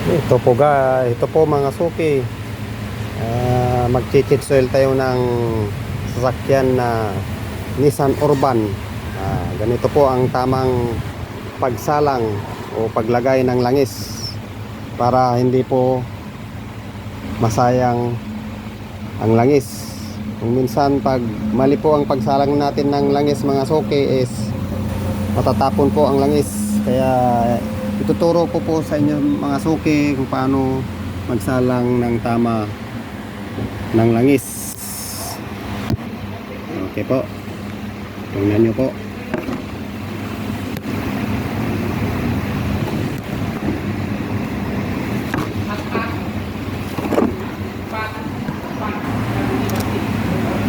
Ito po mga suki, mag-chit soil tayo ng sasakyan na Nissan Urban. Ganito po ang tamang pagsalang o paglagay ng langis para hindi po masayang ang langis. Kung minsan pag mali po ang pagsalang natin ng langis mga suki is matatapon po ang langis. Kaya ituturo ko po sa inyo mga suki kung paano magsalang ng tama ng langis. Okay po, tingnan nyo po.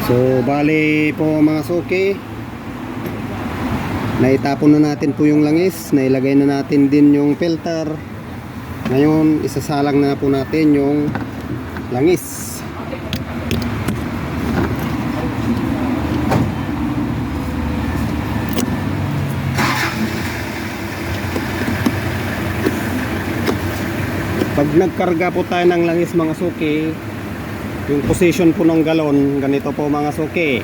So bali po mga suki, naitapon na natin po yung langis, nailagay na natin din yung filter. Ngayon isasalang na po natin yung langis. Pag nagkarga po tayo ng langis mga suki, yung position po ng galon ganito po mga suki,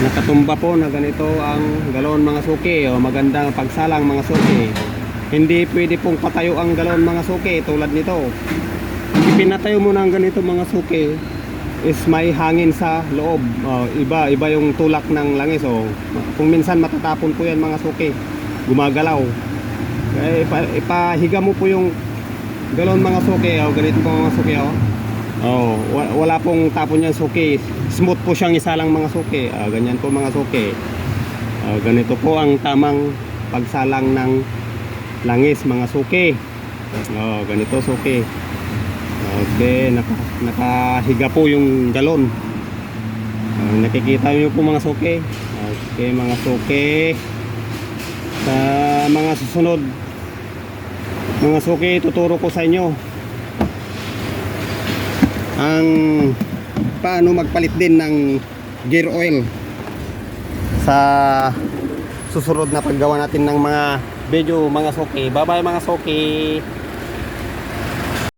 nakatumba po na ganito ang galon mga suki. O magandang pagsalang mga suki. Hindi pwede pong patayo ang galon mga suki tulad nito. Ipinatayo mo ng ganito mga suki is may hangin sa loob. Iba yung tulak ng langis. Kung minsan matatapon po yan mga suki, gumagalaw. Ipahiga mo po yung galon mga suki. Ganito po mga suki. Wala pong tapon yan suki. Smooth po siyang isalang mga suki. Ganyan po mga suki. Ganito po ang tamang pagsalang ng langis mga suki. Ganito suki. Okay, nakahiga po yung galon. Nakikita niyo po mga suki. Okay mga suki, sa mga susunod mga suki, tuturo ko sa inyo ang paano magpalit din ng gear oil sa susunod na paggawa natin ng mga video mga suki. Bye bye mga suki.